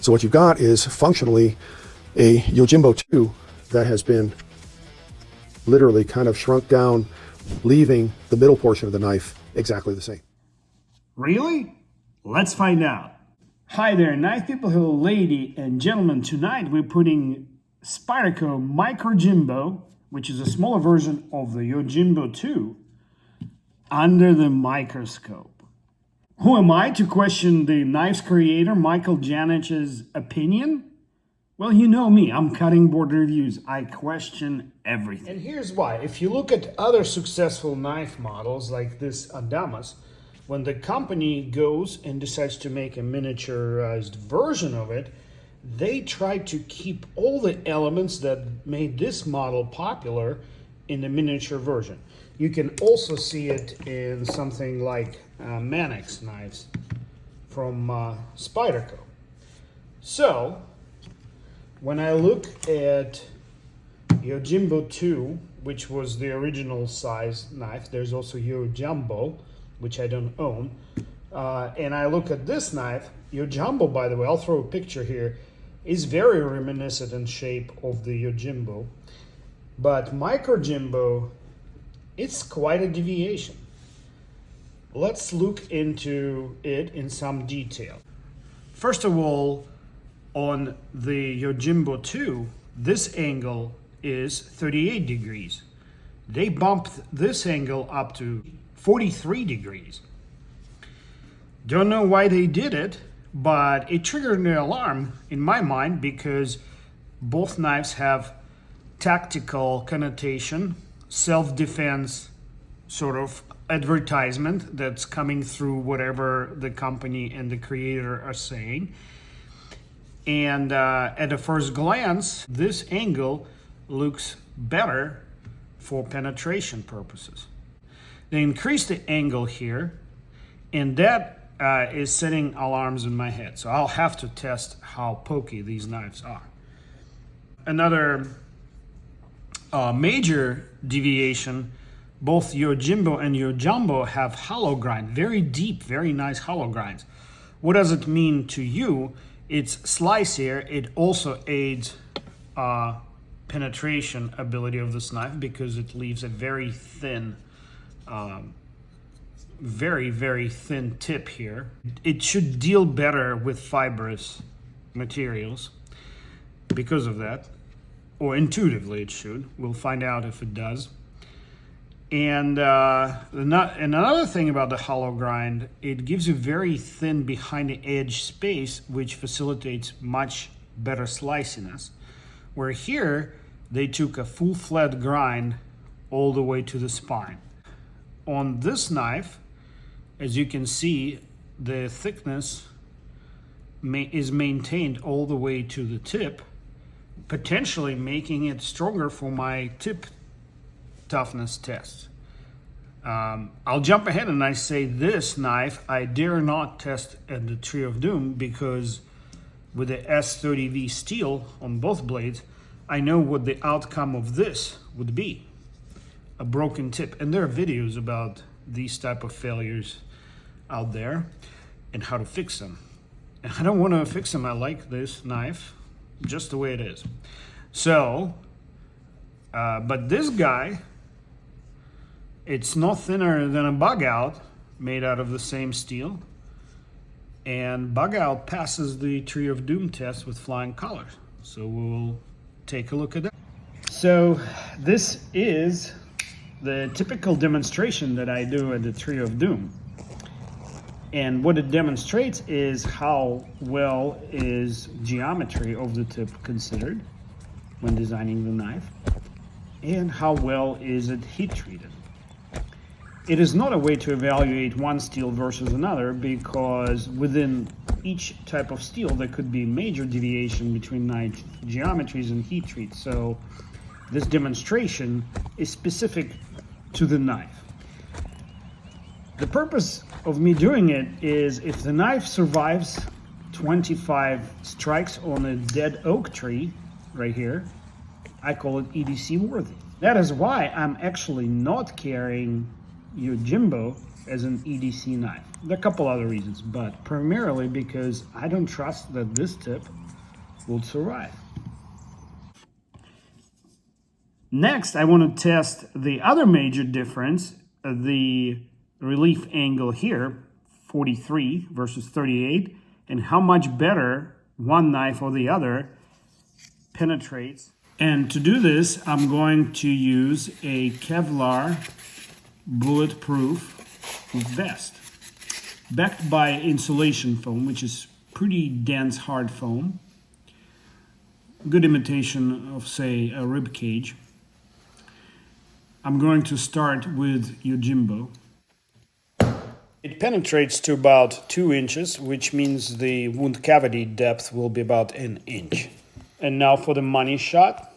So what you've got is functionally a MicroJimbo 2 that has been literally kind of shrunk down, leaving the middle portion of the knife exactly the same. Really? Let's find out. Hi there, knife people, hello lady and gentlemen. Tonight we're putting Spyderco MicroJimbo, which is a smaller version of the MicroJimbo 2, under the microscope. Who am I to question the knife's creator, Michael Janich's opinion? Well, you know me, I'm cutting board reviews. I question everything. And here's why. If you look at other successful knife models like this Toughness, when the company goes and decides to make a miniaturized version of it, they try to keep all the elements that made this model popular in the miniature version. You can also see it in something like Mannix knives from Spyderco. So, when I look at MicroJimbo 2, which was the original size knife, there's also MicroJumbo, which I don't own, and I look at this knife, MicroJumbo, by the way, I'll throw a picture here, is very reminiscent in shape of the MicroJimbo, but MicroJimbo, it's quite a deviation. Let's look into it in some detail. First of all, on the MicroJimbo 2, this angle is 38 degrees. They bumped this angle up to 43 degrees. Don't know why they did it, but it triggered an alarm in my mind because both knives have tactical connotation, self-defense sort of advertisement that's coming through whatever the company and the creator are saying. And at a first glance, this angle looks better for penetration purposes. They increased the angle here, and that is setting alarms in my head. So I'll have to test how pokey these knives are. Another major deviation, both MicroJimbo and MicroJumbo have hollow grind, very deep, very nice hollow grinds. What does it mean to you? It's slicier. It also aids penetration ability of this knife because it leaves a very thin, very thin tip here. It should deal better with fibrous materials because of that, or intuitively it should. We'll find out if it does. And another thing about the hollow grind, it gives you very thin behind the edge space, which facilitates much better sliciness. Where here, they took a full flat grind all the way to the spine. On this knife, as you can see, the thickness is maintained all the way to the tip, potentially making it stronger for my tip toughness test. I'll jump ahead and I say this knife I dare not test at the Tree of Doom because with the S30V steel on both blades, I know what the outcome of this would be. A broken tip. And there are videos about these type of failures out there and how to fix them. And I don't want to fix them. I like this knife just the way it is. So, but this guy, it's no thinner than a bug out made out of the same steel. And bug out passes the Tree of Doom test with flying colors. So we'll take a look at that. So this is the typical demonstration that I do at the Tree of Doom. And what it demonstrates is how well is geometry of the tip considered when designing the knife, and how well is it heat treated. It is not a way to evaluate one steel versus another because within each type of steel there could be major deviation between knife geometries and heat treat. So this demonstration is specific to the knife. The purpose of me doing it is if the knife survives 25 strikes on a dead oak tree right here, I call it EDC worthy. That is why I'm actually not carrying MicroJimbo as an EDC knife. There are a couple other reasons, but primarily because I don't trust that this tip will survive. Next, I want to test the other major difference, the relief angle here, 43 versus 38, and how much better one knife or the other penetrates. And to do this, I'm going to use a Kevlar bulletproof vest, backed by insulation foam, which is pretty dense hard foam. Good imitation of, say, a rib cage. I'm going to start with Yojimbo. It penetrates to about 2 inches, which means the wound cavity depth will be about an inch. And now for the money shot.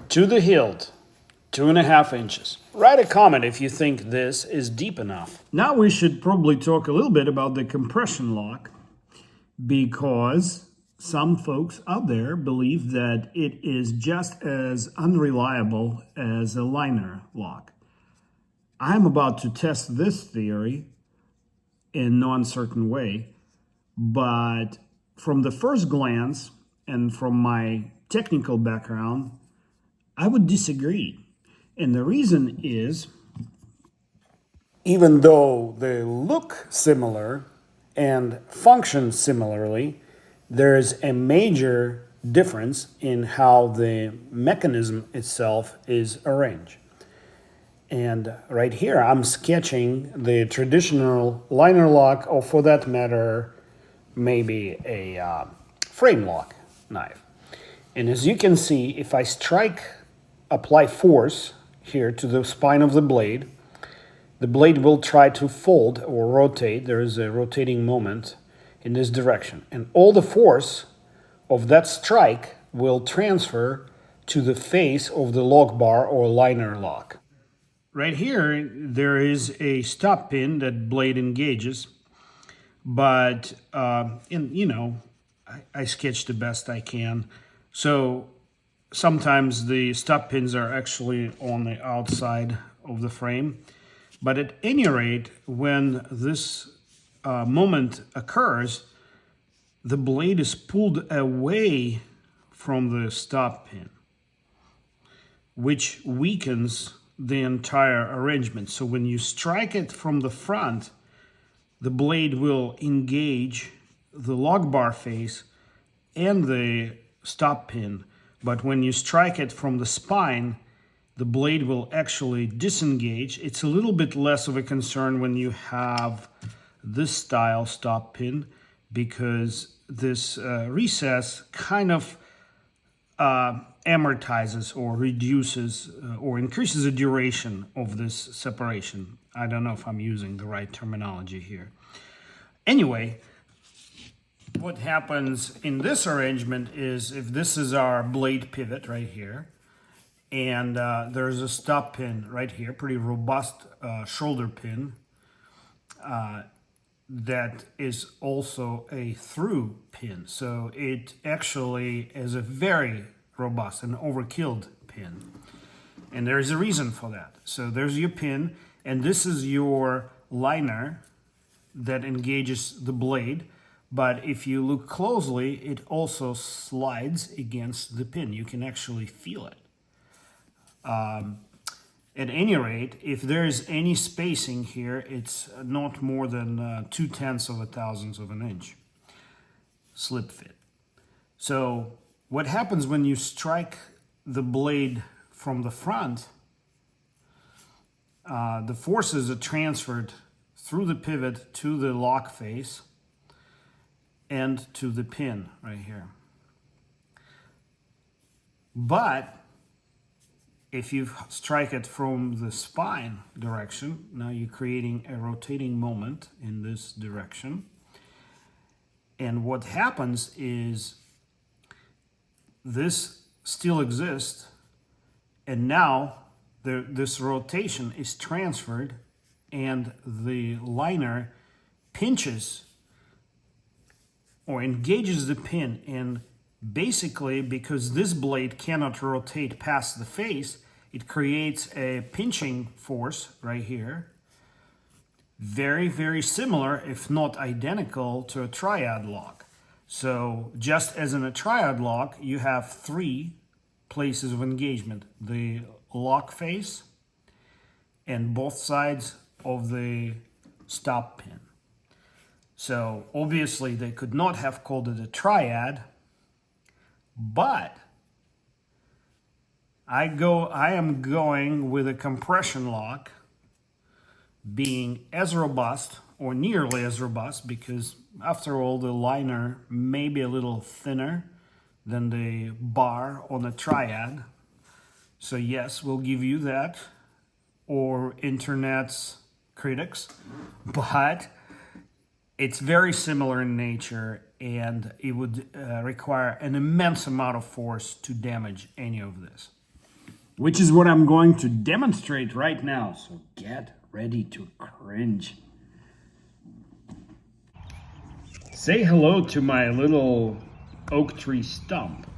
To the hilt, 2.5 inches. Write a comment if you think this is deep enough. Now we should probably talk a little bit about the compression lock, because some folks out there believe that it is just as unreliable as a liner lock. I'm about to test this theory in no uncertain way, but from the first glance and from my technical background, I would disagree. And the reason is, even though they look similar and function similarly, there's a major difference in how the mechanism itself is arranged. And right here, I'm sketching the traditional liner lock, or for that matter, maybe a frame lock knife. And as you can see, if I apply force here to the spine of the blade will try to fold or rotate. There is a rotating moment in this direction. And all the force of that strike will transfer to the face of the lock bar or liner lock. Right here, there is a stop pin that blade engages, but I sketched the best I can. So sometimes the stop pins are actually on the outside of the frame. But at any rate, when this moment occurs, the blade is pulled away from the stop pin, which weakens the entire arrangement. So when you strike it from the front, the blade will engage the lock bar face and the stop pin. But when you strike it from the spine, the blade will actually disengage. It's a little bit less of a concern when you have this style stop pin, because this recess kind of amortizes or reduces or increases the duration of this separation. I don't know if I'm using the right terminology here. Anyway, what happens in this arrangement is, if this is our blade pivot right here, and there's a stop pin right here, pretty robust shoulder pin that is also a through pin. So it actually is a very robust and overkilled pin. And there's a reason for that. So there's your pin, and this is your liner that engages the blade. But if you look closely, it also slides against the pin. You can actually feel it. At any rate, if there is any spacing here, it's not more than 0.2 of a thousandth of an inch slip fit. So what happens when you strike the blade from the front, the forces are transferred through the pivot to the lock face and to the pin right here. But if you strike it from the spine direction, now you're creating a rotating moment in this direction. And what happens is this still exists, and now this rotation is transferred, and the liner pinches or engages the pin. And basically, because this blade cannot rotate past the face, it creates a pinching force right here. Very, very similar, if not identical, to a triad lock. So just as in a triad lock, you have 3 places of engagement: the lock face and both sides of the stop pin. So obviously they could not have called it a triad, but I am going with a compression lock, being as robust, or nearly as robust, because after all the liner may be a little thinner than the bar on a triad. So yes, we'll give you that, or internet's critics, but it's very similar in nature, and it would require an immense amount of force to damage any of this, which is what I'm going to demonstrate right now. So get ready to cringe. Say hello to my little oak tree stump.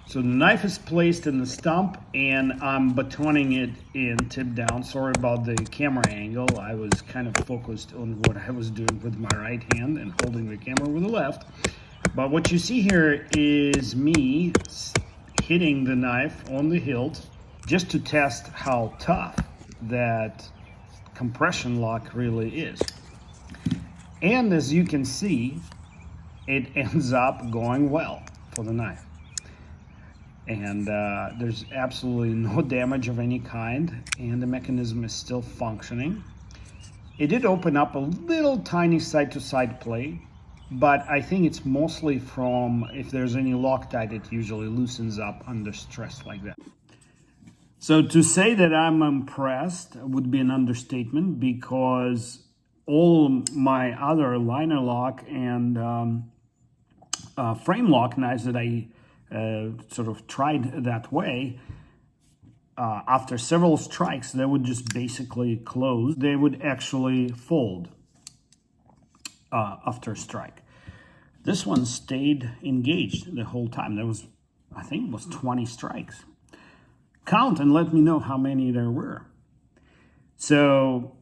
So the knife is placed in the stump, and I'm batoning it in tip down. Sorry about the camera angle. I was kind of focused on what I was doing with my right hand and holding the camera with the left. But what you see here is me hitting the knife on the hilt just to test how tough that compression lock really is. And as you can see, it ends up going well for the knife. And there's absolutely no damage of any kind, and the mechanism is still functioning. It did open up a little tiny side-to-side play, but I think it's mostly from, if there's any Loctite, it usually loosens up under stress like that. So to say that I'm impressed would be an understatement, because all my other liner lock and frame lock knives that I sort of tried that way, after several strikes, they would just basically close. They would actually fold after a strike. This one stayed engaged the whole time. There was, I think it was 20 strikes. Count and let me know how many there were. So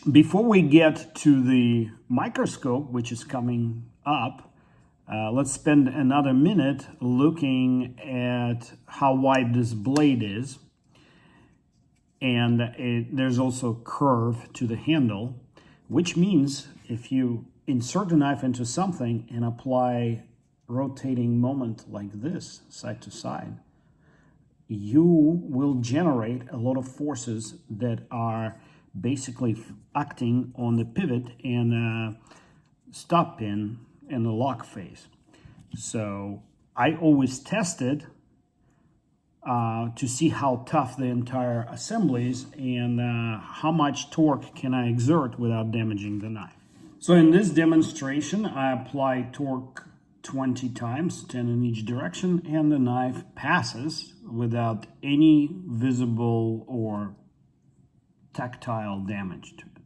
before we get to the microscope, which is coming up, let's spend another minute looking at how wide this blade is. And there's also a curve to the handle, which means if you insert a knife into something and apply rotating moment like this, side to side, you will generate a lot of forces that are basically acting on the pivot and stop pin and the lock face. So I always test it to see how tough the entire assembly is and how much torque can I exert without damaging the knife. So in this demonstration, I apply torque 20 times, 10 in each direction, and the knife passes without any visible or tactile damage to it.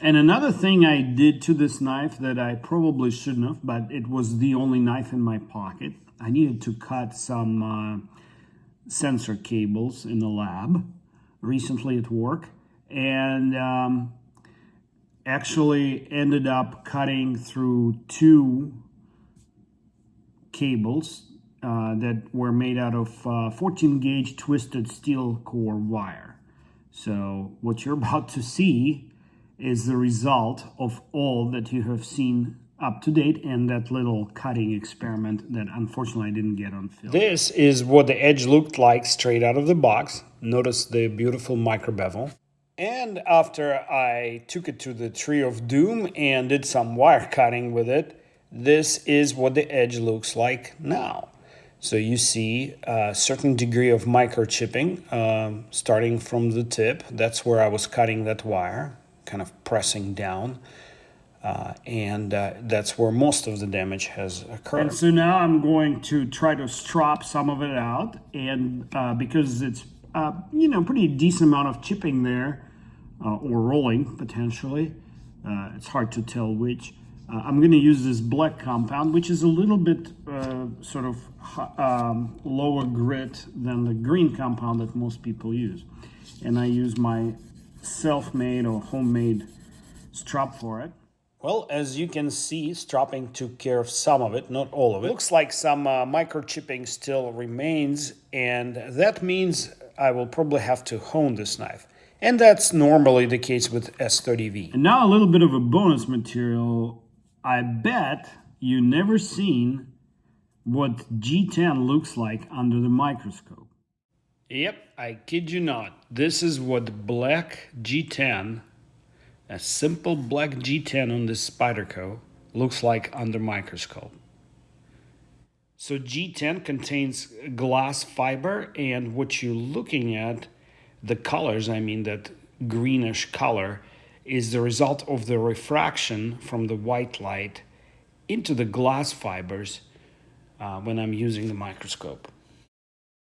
And another thing I did to this knife that I probably shouldn't have, but it was the only knife in my pocket, I needed to cut some sensor cables in the lab recently at work, and actually ended up cutting through 2 cables that were made out of 14 gauge twisted steel core wire. So what you're about to see is the result of all that you have seen up to date and that little cutting experiment that unfortunately I didn't get on film. This is what the edge looked like straight out of the box. Notice the beautiful micro bevel. And after I took it to the Tree of Doom and did some wire cutting with it, this is what the edge looks like now. So you see a certain degree of microchipping starting from the tip. That's where I was cutting that wire, kind of pressing down. And that's where most of the damage has occurred. And so now I'm going to try to strop some of it out. And because it's, pretty decent amount of chipping there, or rolling potentially, it's hard to tell which. I'm going to use this black compound, which is a little bit sort of lower grit than the green compound that most people use. And I use my self-made or homemade strop for it. Well, as you can see, stropping took care of some of it, not all of it. Looks like some microchipping still remains, and that means I will probably have to hone this knife. And that's normally the case with S30V. And now a little bit of a bonus material. I bet you never seen what G10 looks like under the microscope. Yep, I kid you not. This is what black G10, a simple black G10 on this Spyderco, looks like under microscope. So G10 contains glass fiber, and what you're looking at, the colors, I mean that greenish color, is the result of the refraction from the white light into the glass fibers when I'm using the microscope.